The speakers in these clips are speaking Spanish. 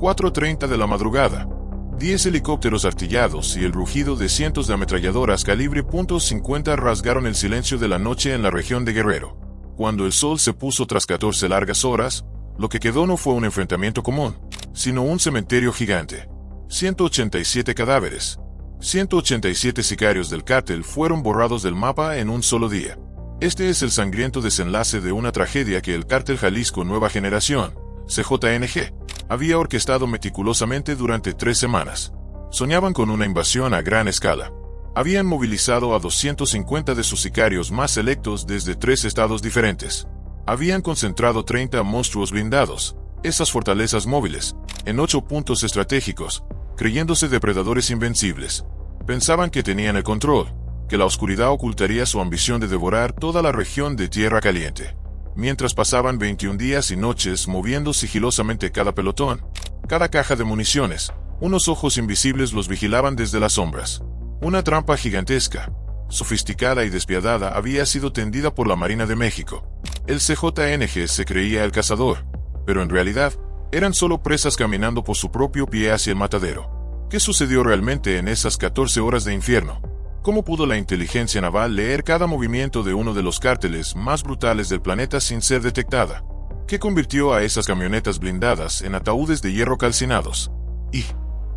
4:30 de la madrugada. 10 helicópteros artillados y el rugido de cientos de ametralladoras calibre .50 rasgaron el silencio de la noche en la región de Guerrero. Cuando el sol se puso tras 14 largas horas, lo que quedó no fue un enfrentamiento común, sino un cementerio gigante. 187 cadáveres. 187 sicarios del cártel fueron borrados del mapa en un solo día. Este es el sangriento desenlace de una tragedia que el Cártel Jalisco Nueva Generación, CJNG, había orquestado meticulosamente durante 3 semanas. Soñaban con una invasión a gran escala. Habían movilizado a 250 de sus sicarios más selectos desde 3 estados diferentes. Habían concentrado 30 monstruos blindados, esas fortalezas móviles, en 8 puntos estratégicos, creyéndose depredadores invencibles. Pensaban que tenían el control, que la oscuridad ocultaría su ambición de devorar toda la región de Tierra Caliente. Mientras pasaban 21 días y noches moviendo sigilosamente cada pelotón, cada caja de municiones, unos ojos invisibles los vigilaban desde las sombras. Una trampa gigantesca, sofisticada y despiadada había sido tendida por la Marina de México. El CJNG se creía el cazador, pero en realidad, eran solo presas caminando por su propio pie hacia el matadero. ¿Qué sucedió realmente en esas 14 horas de infierno? ¿Cómo pudo la inteligencia naval leer cada movimiento de uno de los cárteles más brutales del planeta sin ser detectada? ¿Qué convirtió a esas camionetas blindadas en ataúdes de hierro calcinados? ¿Y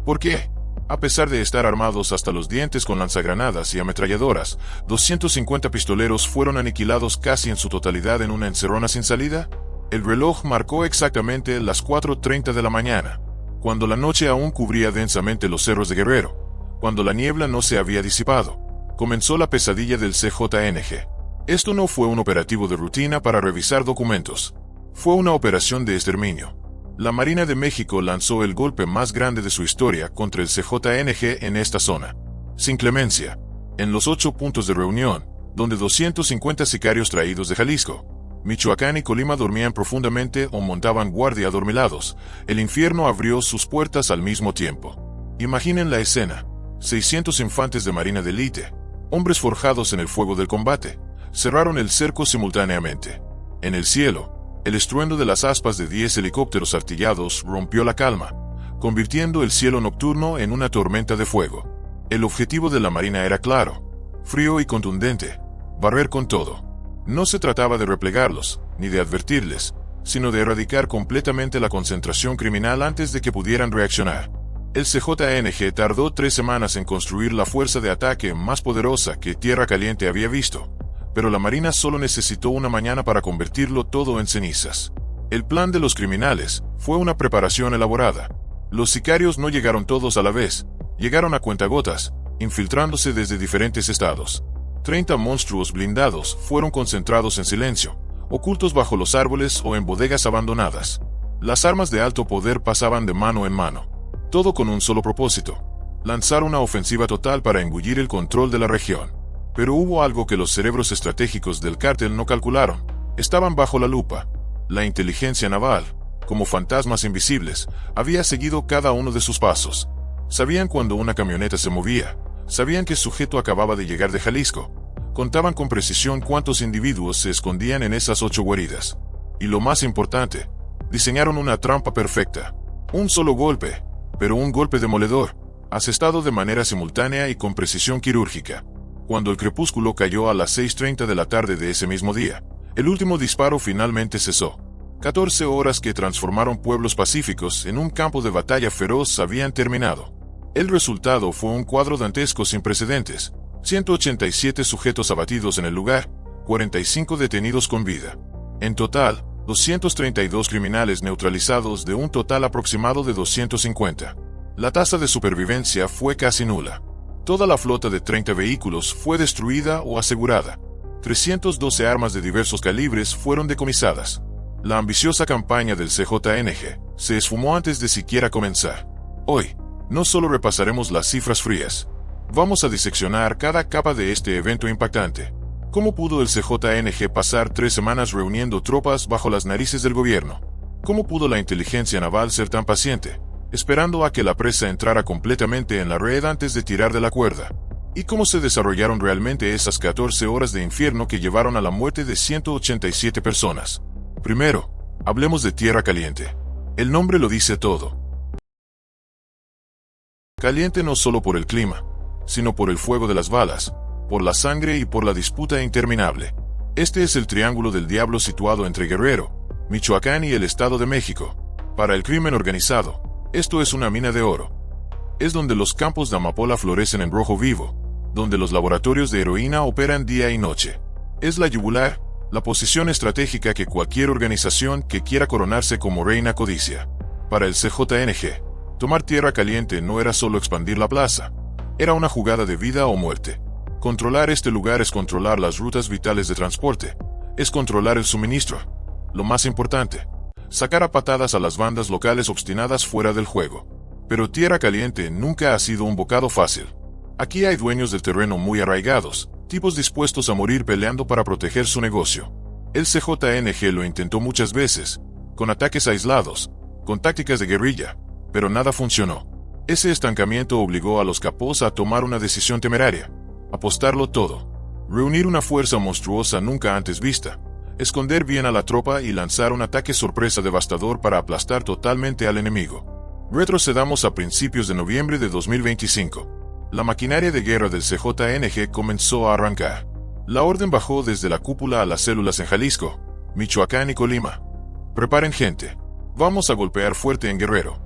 por qué? A pesar de estar armados hasta los dientes con lanzagranadas y ametralladoras, 250 pistoleros fueron aniquilados casi en su totalidad en una encerrona sin salida. El reloj marcó exactamente las 4:30 de la mañana, cuando la noche aún cubría densamente los cerros de Guerrero. Cuando la niebla no se había disipado, comenzó la pesadilla del CJNG. Esto no fue un operativo de rutina para revisar documentos. Fue una operación de exterminio. La Marina de México lanzó el golpe más grande de su historia contra el CJNG en esta zona. Sin clemencia. En los 8 puntos de reunión, donde 250 sicarios traídos de Jalisco, Michoacán y Colima dormían profundamente o montaban guardia adormilados, el infierno abrió sus puertas al mismo tiempo. Imaginen la escena. 600 infantes de marina de élite, hombres forjados en el fuego del combate, cerraron el cerco simultáneamente. En el cielo, el estruendo de las aspas de 10 helicópteros artillados rompió la calma, convirtiendo el cielo nocturno en una tormenta de fuego. El objetivo de la marina era claro, frío y contundente: barrer con todo. No se trataba de replegarlos, ni de advertirles, sino de erradicar completamente la concentración criminal antes de que pudieran reaccionar. El CJNG tardó 3 semanas en construir la fuerza de ataque más poderosa que Tierra Caliente había visto, pero la Marina solo necesitó una mañana para convertirlo todo en cenizas. El plan de los criminales fue una preparación elaborada. Los sicarios no llegaron todos a la vez, llegaron a cuentagotas, infiltrándose desde diferentes estados. 30 monstruos blindados fueron concentrados en silencio, ocultos bajo los árboles o en bodegas abandonadas. Las armas de alto poder pasaban de mano en mano. Todo con un solo propósito: lanzar una ofensiva total para engullir el control de la región. Pero hubo algo que los cerebros estratégicos del cártel no calcularon. Estaban bajo la lupa. La inteligencia naval, como fantasmas invisibles, había seguido cada uno de sus pasos. Sabían cuando una camioneta se movía, sabían que el sujeto acababa de llegar de Jalisco. Contaban con precisión cuántos individuos se escondían en esas 8 guaridas. Y lo más importante, diseñaron una trampa perfecta. Un solo golpe, pero un golpe demoledor, asestado de manera simultánea y con precisión quirúrgica. Cuando el crepúsculo cayó a las 6:30 de la tarde de ese mismo día, el último disparo finalmente cesó. 14 horas que transformaron pueblos pacíficos en un campo de batalla feroz habían terminado. El resultado fue un cuadro dantesco sin precedentes: 187 sujetos abatidos en el lugar, 45 detenidos con vida. En total, 232 criminales neutralizados de un total aproximado de 250. La tasa de supervivencia fue casi nula. Toda la flota de 30 vehículos fue destruida o asegurada. 312 armas de diversos calibres fueron decomisadas. La ambiciosa campaña del CJNG se esfumó antes de siquiera comenzar. Hoy, no solo repasaremos las cifras frías, vamos a diseccionar cada capa de este evento impactante. ¿Cómo pudo el CJNG pasar 3 semanas reuniendo tropas bajo las narices del gobierno? ¿Cómo pudo la inteligencia naval ser tan paciente, esperando a que la presa entrara completamente en la red antes de tirar de la cuerda? ¿Y cómo se desarrollaron realmente esas 14 horas de infierno que llevaron a la muerte de 187 personas? Primero, hablemos de Tierra Caliente. El nombre lo dice todo. Caliente no solo por el clima, sino por el fuego de las balas, por la sangre y por la disputa interminable. Este es el Triángulo del Diablo situado entre Guerrero, Michoacán y el Estado de México. Para el crimen organizado, esto es una mina de oro. Es donde los campos de amapola florecen en rojo vivo, donde los laboratorios de heroína operan día y noche. Es la yugular, la posición estratégica que cualquier organización que quiera coronarse como reina codicia. Para el CJNG, tomar Tierra Caliente no era solo expandir la plaza, era una jugada de vida o muerte. Controlar este lugar es controlar las rutas vitales de transporte, es controlar el suministro. Lo más importante, sacar a patadas a las bandas locales obstinadas fuera del juego. Pero Tierra Caliente nunca ha sido un bocado fácil. Aquí hay dueños del terreno muy arraigados, tipos dispuestos a morir peleando para proteger su negocio. El CJNG lo intentó muchas veces, con ataques aislados, con tácticas de guerrilla, pero nada funcionó. Ese estancamiento obligó a los capós a tomar una decisión temeraria: apostarlo todo. Reunir una fuerza monstruosa nunca antes vista, esconder bien a la tropa y lanzar un ataque sorpresa devastador para aplastar totalmente al enemigo. Retrocedamos a principios de noviembre de 2025. La maquinaria de guerra del CJNG comenzó a arrancar. La orden bajó desde la cúpula a las células en Jalisco, Michoacán y Colima. Preparen gente. Vamos a golpear fuerte en Guerrero.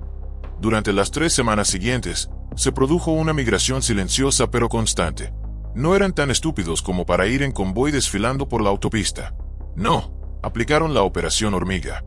Durante las 3 semanas siguientes, se produjo una migración silenciosa pero constante. No eran tan estúpidos como para ir en convoy desfilando por la autopista. No, aplicaron la operación hormiga.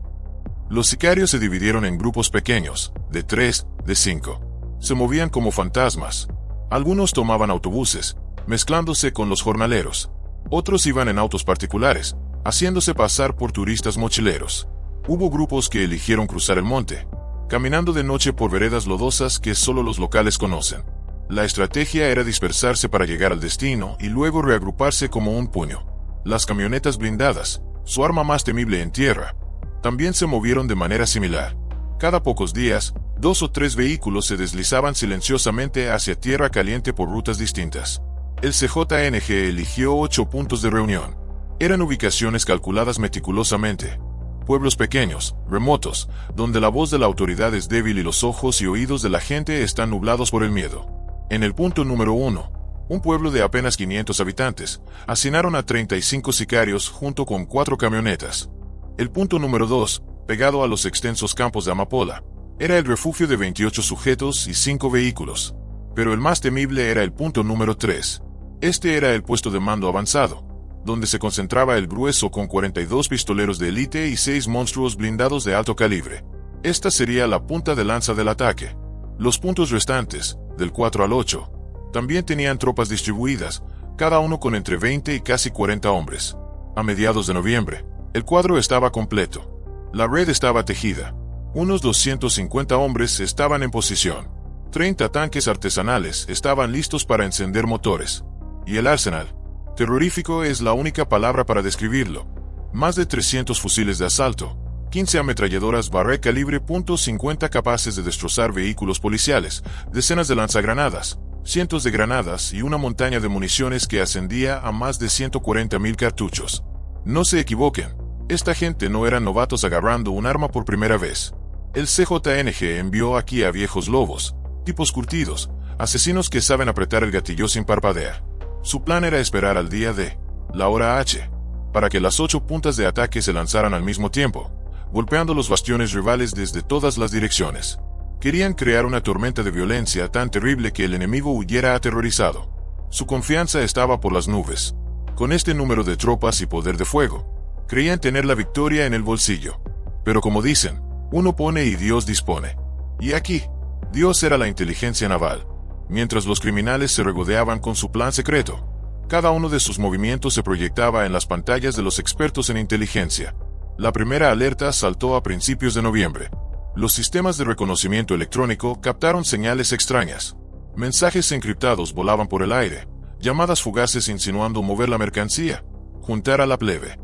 Los sicarios se dividieron en grupos pequeños, de 3, de 5. Se movían como fantasmas. Algunos tomaban autobuses, mezclándose con los jornaleros. Otros iban en autos particulares, haciéndose pasar por turistas mochileros. Hubo grupos que eligieron cruzar el monte, caminando de noche por veredas lodosas que solo los locales conocen. La estrategia era dispersarse para llegar al destino y luego reagruparse como un puño. Las camionetas blindadas, su arma más temible en tierra, también se movieron de manera similar. Cada pocos días, 2 o 3 vehículos se deslizaban silenciosamente hacia Tierra Caliente por rutas distintas. El CJNG eligió 8 puntos de reunión. Eran ubicaciones calculadas meticulosamente. Pueblos pequeños, remotos, donde la voz de la autoridad es débil y los ojos y oídos de la gente están nublados por el miedo. En el punto número 1, un pueblo de apenas 500 habitantes, hacinaron a 35 sicarios junto con 4 camionetas. El punto número 2, pegado a los extensos campos de amapola, era el refugio de 28 sujetos y 5 vehículos. Pero el más temible era el punto número 3. Este era el puesto de mando avanzado, donde se concentraba el grueso con 42 pistoleros de élite y 6 monstruos blindados de alto calibre. Esta sería la punta de lanza del ataque. Los puntos restantes, del 4 al 8, también tenían tropas distribuidas, cada uno con entre 20 y casi 40 hombres. A mediados de noviembre, el cuadro estaba completo. La red estaba tejida. Unos 250 hombres estaban en posición. 30 tanques artesanales estaban listos para encender motores. Y el arsenal, terrorífico es la única palabra para describirlo. Más de 300 fusiles de asalto, 15 ametralladoras Barrett calibre .50 capaces de destrozar vehículos policiales, decenas de lanzagranadas, cientos de granadas y una montaña de municiones que ascendía a más de 140,000 cartuchos. No se equivoquen, esta gente no eran novatos agarrando un arma por primera vez. El CJNG envió aquí a viejos lobos, tipos curtidos, asesinos que saben apretar el gatillo sin parpadear. Su plan era esperar al día D, la hora H, para que las 8 puntas de ataque se lanzaran al mismo tiempo, golpeando los bastiones rivales desde todas las direcciones. Querían crear una tormenta de violencia tan terrible que el enemigo huyera aterrorizado. Su confianza estaba por las nubes. Con este número de tropas y poder de fuego, creían tener la victoria en el bolsillo. Pero como dicen, uno pone y Dios dispone. Y aquí, Dios era la inteligencia naval. Mientras los criminales se regodeaban con su plan secreto, cada uno de sus movimientos se proyectaba en las pantallas de los expertos en inteligencia. La primera alerta saltó a principios de noviembre. Los sistemas de reconocimiento electrónico captaron señales extrañas. Mensajes encriptados volaban por el aire, llamadas fugaces insinuando mover la mercancía, juntar a la plebe.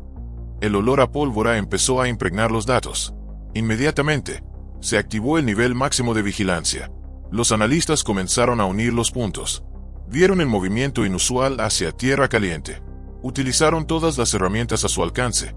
El olor a pólvora empezó a impregnar los datos. Inmediatamente, se activó el nivel máximo de vigilancia. Los analistas comenzaron a unir los puntos. Vieron el movimiento inusual hacia Tierra Caliente. Utilizaron todas las herramientas a su alcance.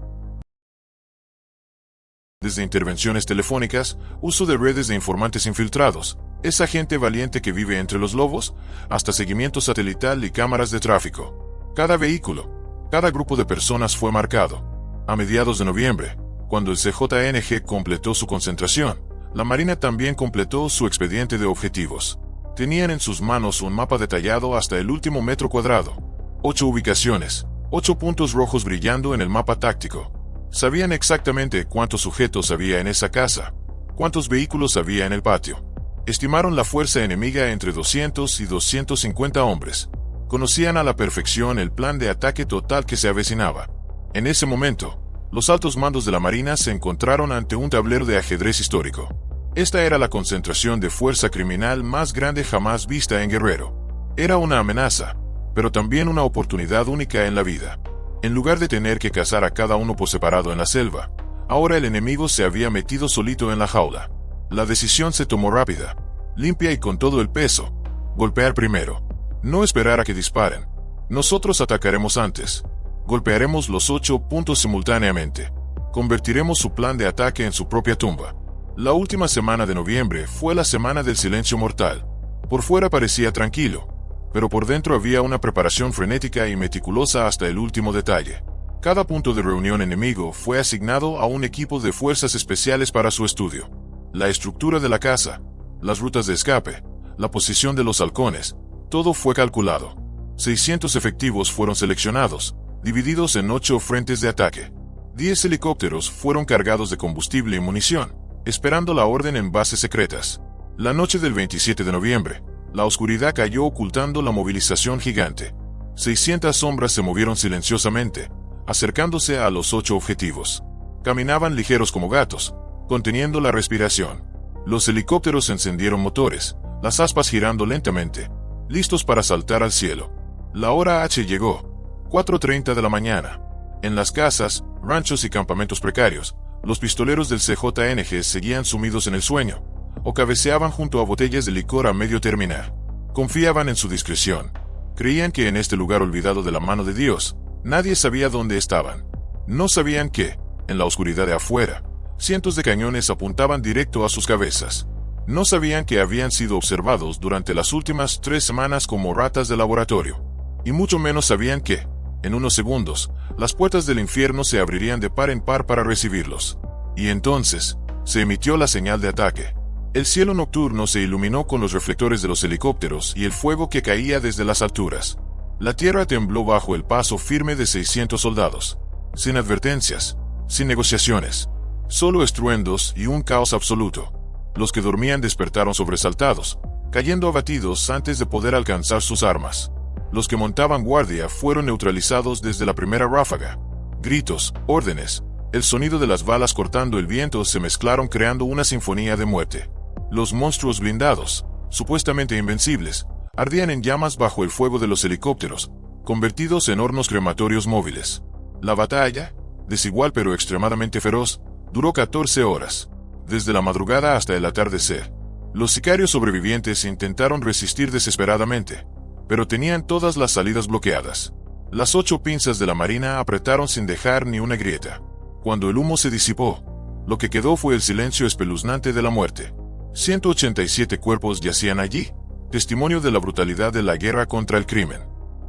Desde intervenciones telefónicas, uso de redes de informantes infiltrados, Esa gente valiente que vive entre los lobos, hasta seguimiento satelital y cámaras de tráfico. Cada vehículo, cada grupo de personas fue marcado. A mediados de noviembre, cuando el CJNG completó su concentración, la Marina también completó su expediente de objetivos. Tenían en sus manos un mapa detallado hasta el último metro cuadrado. 8 ubicaciones, 8 puntos rojos brillando en el mapa táctico. Sabían exactamente cuántos sujetos había en esa casa, cuántos vehículos había en el patio. Estimaron la fuerza enemiga entre 200 y 250 hombres. Conocían a la perfección el plan de ataque total que se avecinaba. En ese momento, los altos mandos de la Marina se encontraron ante un tablero de ajedrez histórico. Esta era la concentración de fuerza criminal más grande jamás vista en Guerrero. Era una amenaza, pero también una oportunidad única en la vida. En lugar de tener que cazar a cada uno por separado en la selva, ahora el enemigo se había metido solito en la jaula. La decisión se tomó rápida, limpia y con todo el peso. Golpear primero. No esperar a que disparen. Nosotros atacaremos antes. Golpearemos los 8 puntos simultáneamente. Convertiremos su plan de ataque en su propia tumba. La última semana de noviembre fue la semana del silencio mortal. Por fuera parecía tranquilo, pero por dentro había una preparación frenética y meticulosa hasta el último detalle. Cada punto de reunión enemigo fue asignado a un equipo de fuerzas especiales para su estudio. La estructura de la casa, las rutas de escape, la posición de los halcones, todo fue calculado. 600 efectivos fueron seleccionados, divididos en 8 frentes de ataque. 10 helicópteros fueron cargados de combustible y munición, esperando la orden en bases secretas. La noche del 27 de noviembre, la oscuridad cayó ocultando la movilización gigante. 600 sombras se movieron silenciosamente, acercándose a los 8 objetivos. Caminaban ligeros como gatos, conteniendo la respiración. Los helicópteros encendieron motores, las aspas girando lentamente, listos para saltar al cielo. La hora H llegó. 4:30 de la mañana. En las casas, ranchos y campamentos precarios, los pistoleros del CJNG seguían sumidos en el sueño, o cabeceaban junto a botellas de licor a medio terminar. Confiaban en su discreción. Creían que en este lugar olvidado de la mano de Dios, nadie sabía dónde estaban. No sabían que, en la oscuridad de afuera, cientos de cañones apuntaban directo a sus cabezas. No sabían que habían sido observados durante las últimas 3 semanas como ratas de laboratorio. Y mucho menos sabían que, en unos segundos, las puertas del infierno se abrirían de par en par para recibirlos. Y entonces, se emitió la señal de ataque. El cielo nocturno se iluminó con los reflectores de los helicópteros y el fuego que caía desde las alturas. La tierra tembló bajo el paso firme de 600 soldados. Sin advertencias, sin negociaciones. Solo estruendos y un caos absoluto. Los que dormían despertaron sobresaltados, cayendo abatidos antes de poder alcanzar sus armas. Los que montaban guardia fueron neutralizados desde la primera ráfaga. Gritos, órdenes, el sonido de las balas cortando el viento se mezclaron creando una sinfonía de muerte. Los monstruos blindados, supuestamente invencibles, ardían en llamas bajo el fuego de los helicópteros, convertidos en hornos crematorios móviles. La batalla, desigual pero extremadamente feroz, duró 14 horas, desde la madrugada hasta el atardecer. Los sicarios sobrevivientes intentaron resistir desesperadamente, pero tenían todas las salidas bloqueadas. Las 8 pinzas de la Marina apretaron sin dejar ni una grieta. Cuando el humo se disipó, lo que quedó fue el silencio espeluznante de la muerte. 187 cuerpos yacían allí, testimonio de la brutalidad de la guerra contra el crimen.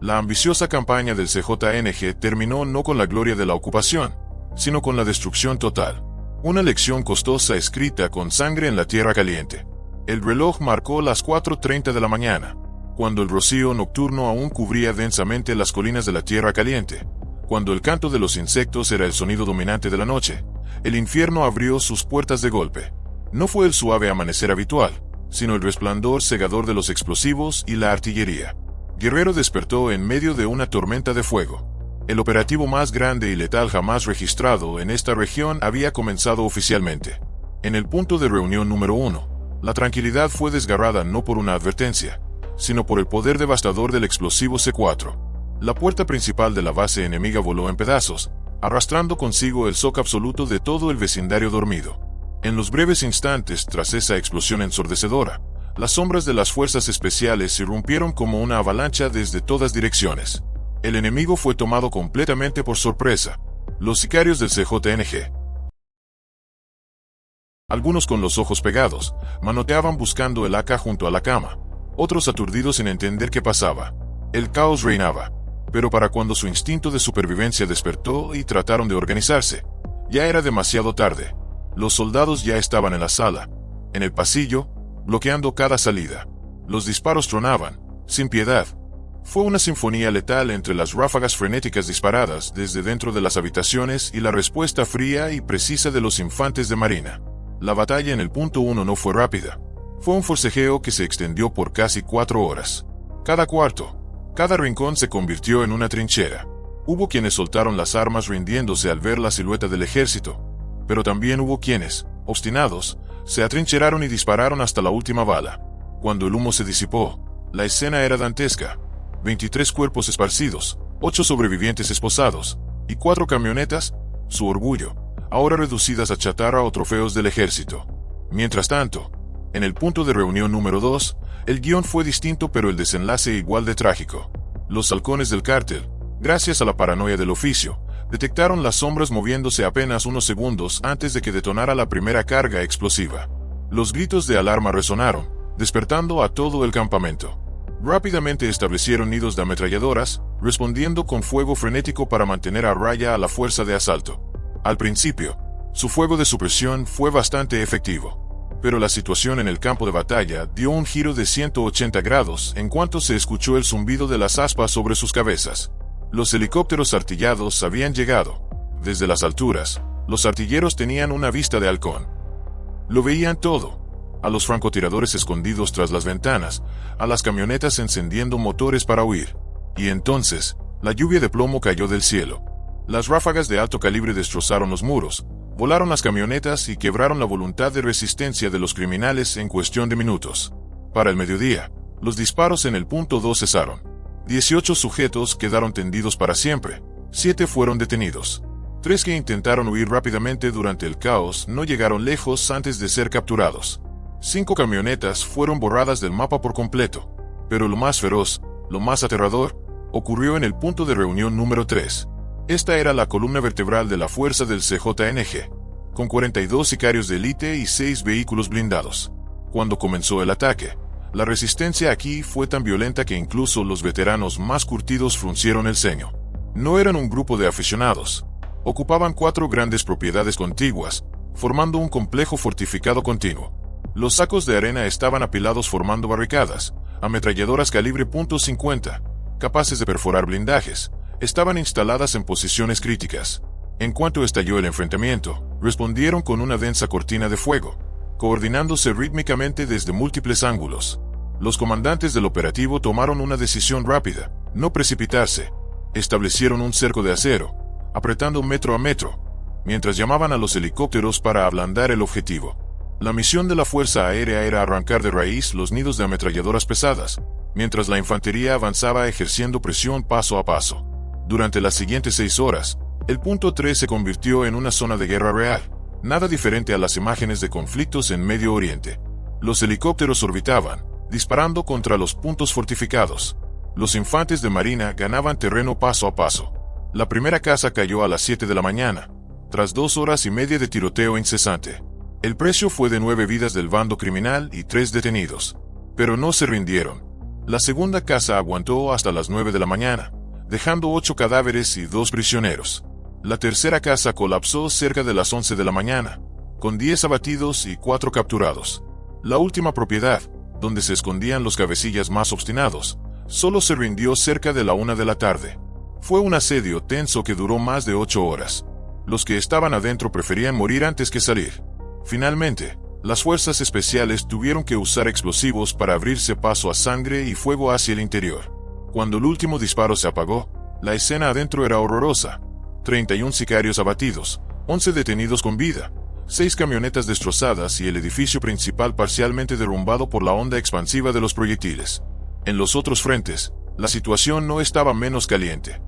La ambiciosa campaña del CJNG terminó no con la gloria de la ocupación, sino con la destrucción total. Una lección costosa escrita con sangre en la tierra caliente. El reloj marcó las 4:30 de la mañana. Cuando el rocío nocturno aún cubría densamente las colinas de la tierra caliente, cuando el canto de los insectos era el sonido dominante de la noche, el infierno abrió sus puertas de golpe. No fue el suave amanecer habitual, sino el resplandor cegador de los explosivos y la artillería. Guerrero despertó en medio de una tormenta de fuego. El operativo más grande y letal jamás registrado en esta región había comenzado oficialmente. En el punto de reunión número 1, la tranquilidad fue desgarrada no por una advertencia, sino por el poder devastador del explosivo C4. La puerta principal de la base enemiga voló en pedazos, arrastrando consigo el shock absoluto de todo el vecindario dormido. En los breves instantes tras esa explosión ensordecedora, las sombras de las fuerzas especiales irrumpieron como una avalancha desde todas direcciones. El enemigo fue tomado completamente por sorpresa. Los sicarios del CJNG, Algunos con los ojos pegados, manoteaban buscando el AK junto a la cama. Otros aturdidos sin entender qué pasaba. El caos reinaba. Pero para cuando su instinto de supervivencia despertó y trataron de organizarse, ya era demasiado tarde. Los soldados ya estaban en la sala, en el pasillo, bloqueando cada salida. Los disparos tronaban, sin piedad. Fue una sinfonía letal entre las ráfagas frenéticas disparadas desde dentro de las habitaciones y la respuesta fría y precisa de los infantes de marina. La batalla en el punto 1 no fue rápida. Fue un forcejeo que se extendió por casi 4 horas. Cada cuarto, cada rincón se convirtió en una trinchera. Hubo quienes soltaron las armas rindiéndose al ver la silueta del ejército, pero también hubo quienes, obstinados, se atrincheraron y dispararon hasta la última bala. Cuando el humo se disipó, la escena era dantesca. 23 cuerpos esparcidos, 8 sobrevivientes esposados, y 4 camionetas, su orgullo, ahora reducidas a chatarra o trofeos del ejército. Mientras tanto, en el punto de reunión número 2, el guión fue distinto pero el desenlace igual de trágico. Los halcones del cártel, gracias a la paranoia del oficio, detectaron las sombras moviéndose apenas unos segundos antes de que detonara la primera carga explosiva. Los gritos de alarma resonaron, despertando a todo el campamento. Rápidamente establecieron nidos de ametralladoras, respondiendo con fuego frenético para mantener a raya a la fuerza de asalto. Al principio, su fuego de supresión fue bastante efectivo, pero la situación en el campo de batalla dio un giro de 180 grados en cuanto se escuchó el zumbido de las aspas sobre sus cabezas. Los helicópteros artillados habían llegado. Desde las alturas, los artilleros tenían una vista de halcón. Lo veían todo. A los francotiradores escondidos tras las ventanas, a las camionetas encendiendo motores para huir. Y entonces, la lluvia de plomo cayó del cielo. Las ráfagas de alto calibre destrozaron los muros, volaron las camionetas y quebraron la voluntad de resistencia de los criminales en cuestión de minutos. Para el mediodía, los disparos en el punto 2 cesaron. 18 sujetos quedaron tendidos para siempre. 7 fueron detenidos. 3 que intentaron huir rápidamente durante el caos no llegaron lejos antes de ser capturados. 5 camionetas fueron borradas del mapa por completo. Pero lo más feroz, lo más aterrador, ocurrió en el punto de reunión número 3. Esta era la columna vertebral de la fuerza del CJNG, con 42 sicarios de élite y 6 vehículos blindados. Cuando comenzó el ataque, la resistencia aquí fue tan violenta que incluso los veteranos más curtidos fruncieron el ceño. No eran un grupo de aficionados. Ocupaban 4 grandes propiedades contiguas, formando un complejo fortificado continuo. Los sacos de arena estaban apilados formando barricadas. Ametralladoras calibre .50, capaces de perforar blindajes, estaban instaladas en posiciones críticas. En cuanto estalló el enfrentamiento, respondieron con una densa cortina de fuego, coordinándose rítmicamente desde múltiples ángulos. Los comandantes del operativo tomaron una decisión rápida: no precipitarse. Establecieron un cerco de acero, apretando metro a metro, mientras llamaban a los helicópteros para ablandar el objetivo. La misión de la Fuerza Aérea era arrancar de raíz los nidos de ametralladoras pesadas, mientras la infantería avanzaba ejerciendo presión paso a paso. Durante las siguientes 6 horas, el punto 3 se convirtió en una zona de guerra real, nada diferente a las imágenes de conflictos en Medio Oriente. Los helicópteros orbitaban, disparando contra los puntos fortificados. Los infantes de marina ganaban terreno paso a paso. La primera casa cayó a las 7 de la mañana, tras 2 horas y media de tiroteo incesante. El precio fue de 9 vidas del bando criminal y 3 detenidos. Pero no se rindieron. La segunda casa aguantó hasta las 9 de la mañana, dejando 8 cadáveres y 2 prisioneros. La tercera casa colapsó cerca de las 11 de la mañana, con 10 abatidos y 4 capturados. La última propiedad, donde se escondían los cabecillas más obstinados, solo se rindió cerca de la 1 de la tarde. Fue un asedio tenso que duró más de 8 horas. Los que estaban adentro preferían morir antes que salir. Finalmente, las fuerzas especiales tuvieron que usar explosivos para abrirse paso a sangre y fuego hacia el interior. Cuando el último disparo se apagó, la escena adentro era horrorosa. 31 sicarios abatidos, 11 detenidos con vida, 6 camionetas destrozadas y el edificio principal parcialmente derrumbado por la onda expansiva de los proyectiles. En los otros frentes, la situación no estaba menos caliente.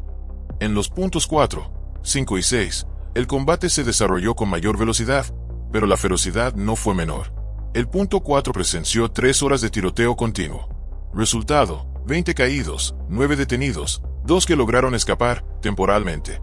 En los puntos 4, 5 y 6, el combate se desarrolló con mayor velocidad, pero la ferocidad no fue menor. El punto 4 presenció 3 horas de tiroteo continuo. Resultado: 20 caídos, 9 detenidos, 2 que lograron escapar temporalmente.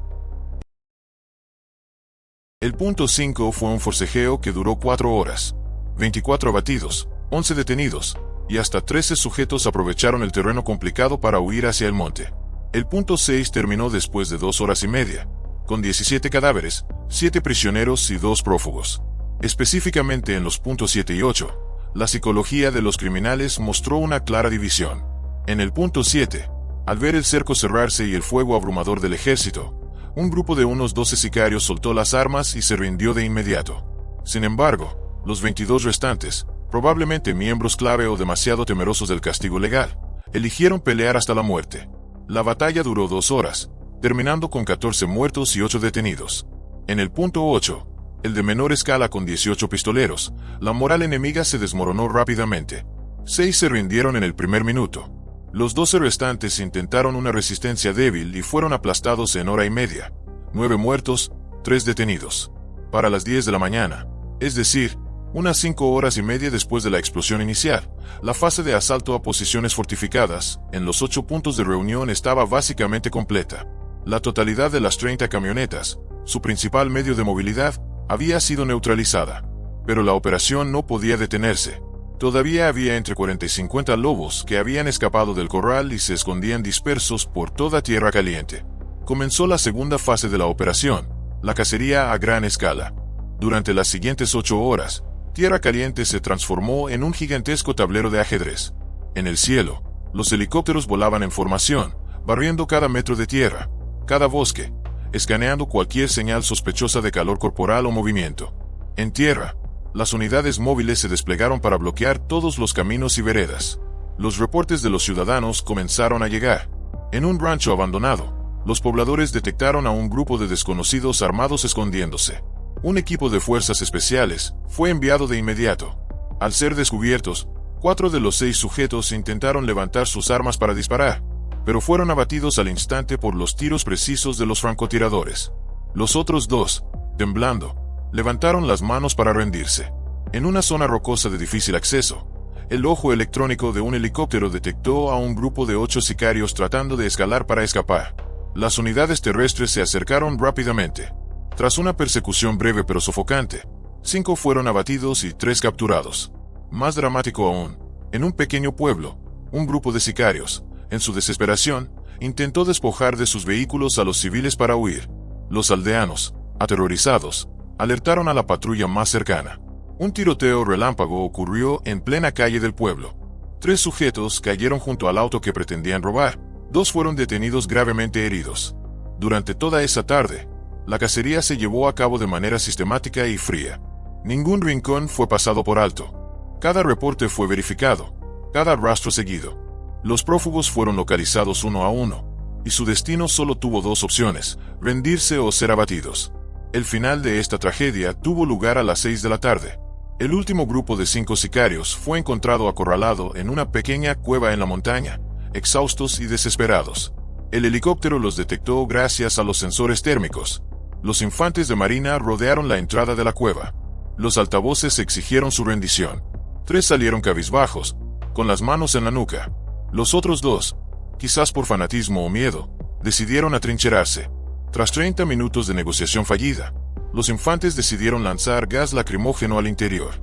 El punto 5 fue un forcejeo que duró 4 horas. 24 abatidos, 11 detenidos, y hasta 13 sujetos aprovecharon el terreno complicado para huir hacia el monte. El punto 6 terminó después de 2 horas y media, con 17 cadáveres, 7 prisioneros y 2 prófugos. Específicamente en los puntos 7 y 8, la psicología de los criminales mostró una clara división. En el punto 7, al ver el cerco cerrarse y el fuego abrumador del ejército, un grupo de unos 12 sicarios soltó las armas y se rindió de inmediato. Sin embargo, los 22 restantes, probablemente miembros clave o demasiado temerosos del castigo legal, eligieron pelear hasta la muerte. La batalla duró 2 horas, terminando con 14 muertos y 8 detenidos. En el punto 8, el de menor escala con 18 pistoleros, la moral enemiga se desmoronó rápidamente. 6 se rindieron en el primer minuto. Los 12 restantes intentaron una resistencia débil y fueron aplastados en hora y media. 9 muertos, 3 detenidos. Para las 10 de la mañana, es decir, unas 5 horas y media después de la explosión inicial, la fase de asalto a posiciones fortificadas, en los 8 puntos de reunión estaba básicamente completa. La totalidad de las 30 camionetas, su principal medio de movilidad, había sido neutralizada. Pero la operación no podía detenerse. Todavía había entre 40 y 50 lobos que habían escapado del corral y se escondían dispersos por toda Tierra Caliente. Comenzó la segunda fase de la operación, la cacería a gran escala. Durante las siguientes 8 horas, Tierra Caliente se transformó en un gigantesco tablero de ajedrez. En el cielo, los helicópteros volaban en formación, barriendo cada metro de tierra, cada bosque, escaneando cualquier señal sospechosa de calor corporal o movimiento. En tierra, las unidades móviles se desplegaron para bloquear todos los caminos y veredas. Los reportes de los ciudadanos comenzaron a llegar. En un rancho abandonado, los pobladores detectaron a un grupo de desconocidos armados escondiéndose. Un equipo de fuerzas especiales fue enviado de inmediato. Al ser descubiertos, 4 de los 6 sujetos intentaron levantar sus armas para disparar, pero fueron abatidos al instante por los tiros precisos de los francotiradores. Los otros 2, temblando, levantaron las manos para rendirse. En una zona rocosa de difícil acceso, el ojo electrónico de un helicóptero detectó a un grupo de 8 sicarios tratando de escalar para escapar. Las unidades terrestres se acercaron rápidamente. Tras una persecución breve pero sofocante, 5 fueron abatidos y 3 capturados. Más dramático aún, en un pequeño pueblo, un grupo de sicarios, en su desesperación, intentó despojar de sus vehículos a los civiles para huir. Los aldeanos, aterrorizados, alertaron a la patrulla más cercana. Un tiroteo relámpago ocurrió en plena calle del pueblo. 3 sujetos cayeron junto al auto que pretendían robar. 2 fueron detenidos gravemente heridos. Durante toda esa tarde, la cacería se llevó a cabo de manera sistemática y fría. Ningún rincón fue pasado por alto. Cada reporte fue verificado, cada rastro seguido. Los prófugos fueron localizados uno a uno, y su destino solo tuvo 2 opciones: rendirse o ser abatidos. El final de esta tragedia tuvo lugar a las 6 de la tarde. El último grupo de 5 sicarios fue encontrado acorralado en una pequeña cueva en la montaña, exhaustos y desesperados. El helicóptero los detectó gracias a los sensores térmicos. Los infantes de marina rodearon la entrada de la cueva. Los altavoces exigieron su rendición. 3 salieron cabizbajos, con las manos en la nuca. Los otros 2, quizás por fanatismo o miedo, decidieron atrincherarse. Tras 30 minutos de negociación fallida, los infantes decidieron lanzar gas lacrimógeno al interior.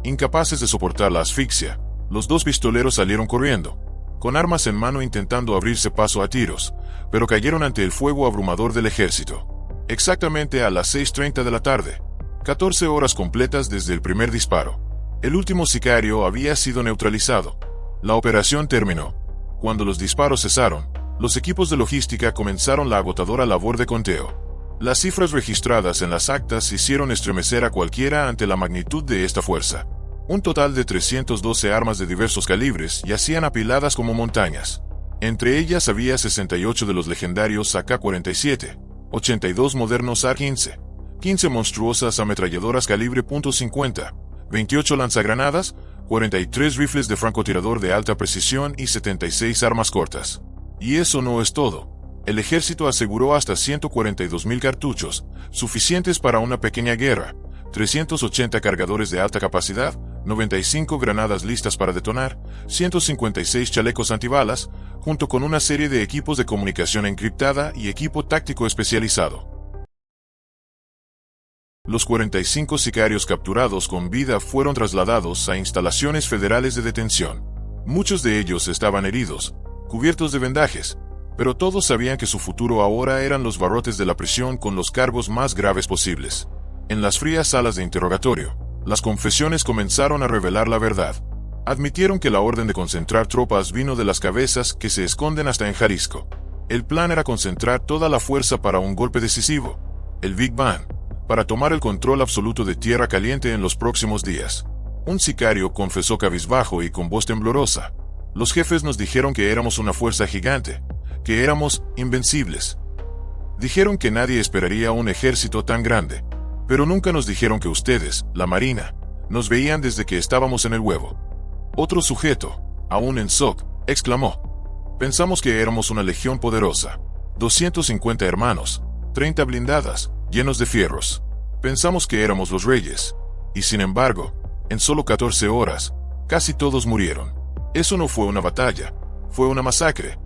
Incapaces de soportar la asfixia, los 2 pistoleros salieron corriendo, con armas en mano intentando abrirse paso a tiros, pero cayeron ante el fuego abrumador del ejército. Exactamente a las 6:30 de la tarde, 14 horas completas desde el primer disparo, el último sicario había sido neutralizado. La operación terminó. Cuando los disparos cesaron, los equipos de logística comenzaron la agotadora labor de conteo. Las cifras registradas en las actas hicieron estremecer a cualquiera ante la magnitud de esta fuerza. Un total de 312 armas de diversos calibres yacían apiladas como montañas. Entre ellas había 68 de los legendarios AK-47, 82 modernos AR-15, 15 monstruosas ametralladoras calibre .50, 28 lanzagranadas, 43 rifles de francotirador de alta precisión y 76 armas cortas. Y eso no es todo. El ejército aseguró hasta 142.000 cartuchos, suficientes para una pequeña guerra, 380 cargadores de alta capacidad, 95 granadas listas para detonar, 156 chalecos antibalas, junto con una serie de equipos de comunicación encriptada y equipo táctico especializado. Los 45 sicarios capturados con vida fueron trasladados a instalaciones federales de detención. Muchos de ellos estaban heridos, cubiertos de vendajes, pero todos sabían que su futuro ahora eran los barrotes de la prisión con los cargos más graves posibles. En las frías salas de interrogatorio, las confesiones comenzaron a revelar la verdad. Admitieron que la orden de concentrar tropas vino de las cabezas que se esconden hasta en Jalisco. El plan era concentrar toda la fuerza para un golpe decisivo, el Big Bang, para tomar el control absoluto de Tierra Caliente en los próximos días. Un sicario confesó cabizbajo y con voz temblorosa: los jefes nos dijeron que éramos una fuerza gigante, que éramos invencibles. Dijeron que nadie esperaría un ejército tan grande, pero nunca nos dijeron que ustedes, la Marina, nos veían desde que estábamos en el huevo. Otro sujeto, aún en shock, exclamó: pensamos que éramos una legión poderosa, 250 hermanos, 30 blindadas, llenos de fierros. Pensamos que éramos los reyes. Y sin embargo, en solo 14 horas, casi todos murieron. Eso no fue una batalla, fue una masacre.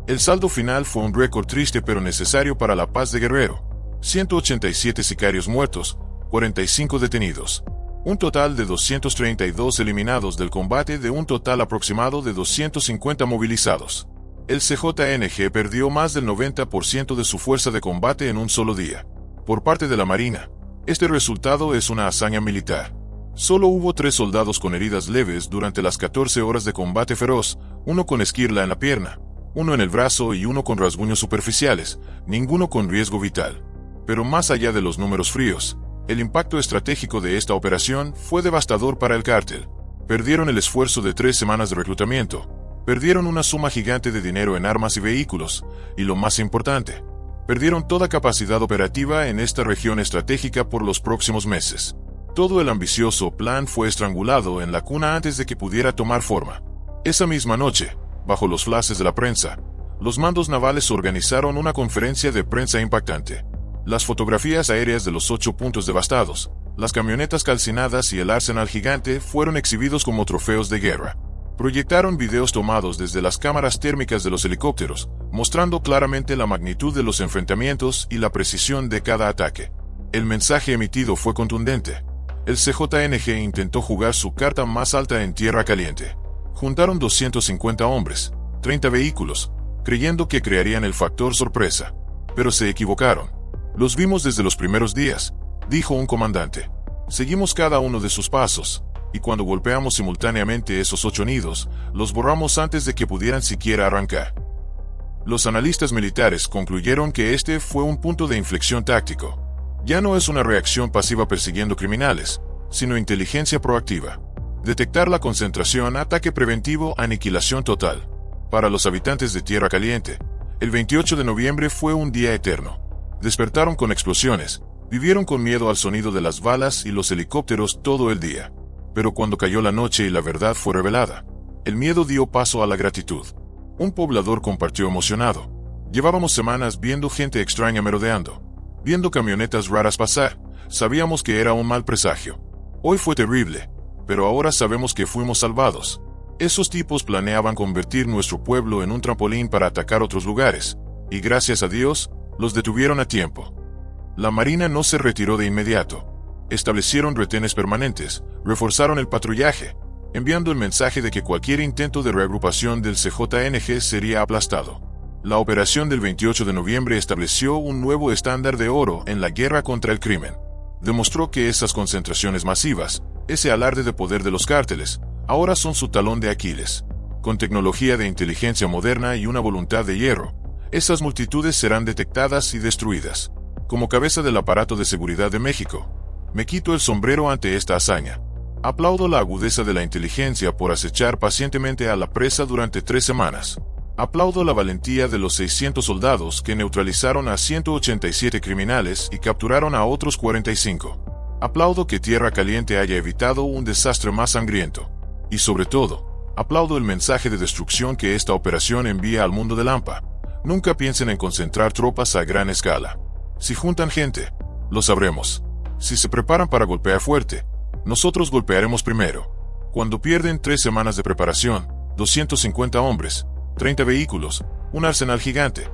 El saldo final fue un récord triste pero necesario para la paz de Guerrero. 187 sicarios muertos, 45 detenidos. Un total de 232 eliminados del combate de un total aproximado de 250 movilizados. El CJNG perdió más del 90% de su fuerza de combate en un solo día. Por parte de la Marina, este resultado es una hazaña militar. Solo hubo 3 soldados con heridas leves durante las 14 horas de combate feroz, uno con esquirla en la pierna, uno en el brazo y uno con rasguños superficiales, ninguno con riesgo vital. Pero más allá de los números fríos, el impacto estratégico de esta operación fue devastador para el cártel. Perdieron el esfuerzo de 3 semanas de reclutamiento, perdieron una suma gigante de dinero en armas y vehículos, y lo más importante, perdieron toda capacidad operativa en esta región estratégica por los próximos meses. Todo el ambicioso plan fue estrangulado en la cuna antes de que pudiera tomar forma. Esa misma noche, bajo los flashes de la prensa, los mandos navales organizaron una conferencia de prensa impactante. Las fotografías aéreas de los 8 puntos devastados, las camionetas calcinadas y el arsenal gigante fueron exhibidos como trofeos de guerra. Proyectaron videos tomados desde las cámaras térmicas de los helicópteros, mostrando claramente la magnitud de los enfrentamientos y la precisión de cada ataque. El mensaje emitido fue contundente. El CJNG intentó jugar su carta más alta en Tierra Caliente. Juntaron 250 hombres, 30 vehículos, creyendo que crearían el factor sorpresa. Pero se equivocaron. Los vimos desde los primeros días, dijo un comandante. Seguimos cada uno de sus pasos, y cuando golpeamos simultáneamente esos 8 nidos, los borramos antes de que pudieran siquiera arrancar. Los analistas militares concluyeron que este fue un punto de inflexión táctico. Ya no es una reacción pasiva persiguiendo criminales, sino inteligencia proactiva. Detectar la concentración, ataque preventivo, aniquilación total. Para los habitantes de Tierra Caliente, el 28 de noviembre fue un día eterno. Despertaron con explosiones, vivieron con miedo al sonido de las balas y los helicópteros todo el día. Pero cuando cayó la noche y la verdad fue revelada, el miedo dio paso a la gratitud. Un poblador compartió emocionado: llevábamos semanas viendo gente extraña merodeando, viendo camionetas raras pasar, sabíamos que era un mal presagio. Hoy fue terrible, pero ahora sabemos que fuimos salvados. Esos tipos planeaban convertir nuestro pueblo en un trampolín para atacar otros lugares, y gracias a Dios, los detuvieron a tiempo. La Marina no se retiró de inmediato. Establecieron retenes permanentes, reforzaron el patrullaje, enviando el mensaje de que cualquier intento de reagrupación del CJNG sería aplastado. La operación del 28 de noviembre estableció un nuevo estándar de oro en la guerra contra el crimen. Demostró que esas concentraciones masivas, ese alarde de poder de los cárteles, ahora son su talón de Aquiles. Con tecnología de inteligencia moderna y una voluntad de hierro, esas multitudes serán detectadas y destruidas. Como cabeza del aparato de seguridad de México, me quito el sombrero ante esta hazaña. Aplaudo la agudeza de la inteligencia por acechar pacientemente a la presa durante 3 semanas. Aplaudo la valentía de los 600 soldados que neutralizaron a 187 criminales y capturaron a otros 45. Aplaudo que Tierra Caliente haya evitado un desastre más sangriento. Y sobre todo, aplaudo el mensaje de destrucción que esta operación envía al mundo de Lampa. Nunca piensen en concentrar tropas a gran escala. Si juntan gente, lo sabremos. Si se preparan para golpear fuerte, nosotros golpearemos primero. Cuando pierden 3 semanas de preparación, 250 hombres, 30 vehículos, un arsenal gigante,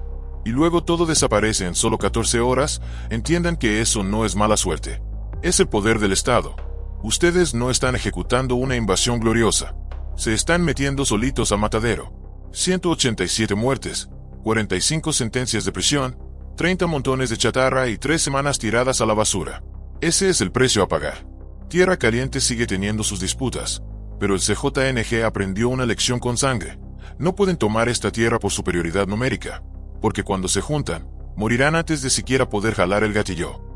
y luego todo desaparece en solo 14 horas, entiendan que eso no es mala suerte. Es el poder del Estado. Ustedes no están ejecutando una invasión gloriosa. Se están metiendo solitos a matadero. 187 muertes, 45 sentencias de prisión, 30 montones de chatarra y 3 semanas tiradas a la basura. Ese es el precio a pagar. Tierra Caliente sigue teniendo sus disputas, pero el CJNG aprendió una lección con sangre. No pueden tomar esta tierra por superioridad numérica, porque cuando se juntan, morirán antes de siquiera poder jalar el gatillo.